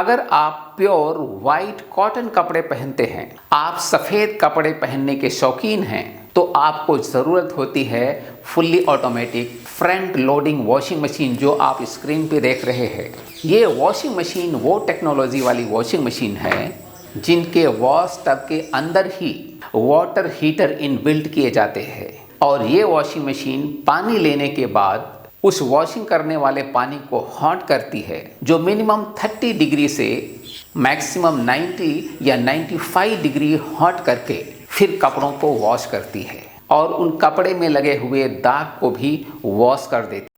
अगर आप pure white cotton कपड़े पहनते हैं, आप सफ़ेद कपड़े पहनने के शौकीन हैं, तो आपको ज़रूरत होती है fully automatic front loading washing machine जो आप स्क्रीन पे देख रहे हैं। ये वॉशिंग मशीन वो टेक्नोलॉजी वाली वॉशिंग मशीन है जिनके वॉश टब के अंदर ही वाटर हीटर इनबिल्ट किए जाते हैं और ये वॉशिंग मशीन पानी लेने के बाद उस वॉशिंग करने वाले पानी को हॉट करती है, जो मिनिमम 30 डिग्री से मैक्सिमम 90 या 95 डिग्री हॉट करके फिर कपड़ों को वॉश करती है और उन कपड़े में लगे हुए दाग को भी वॉश कर देती है।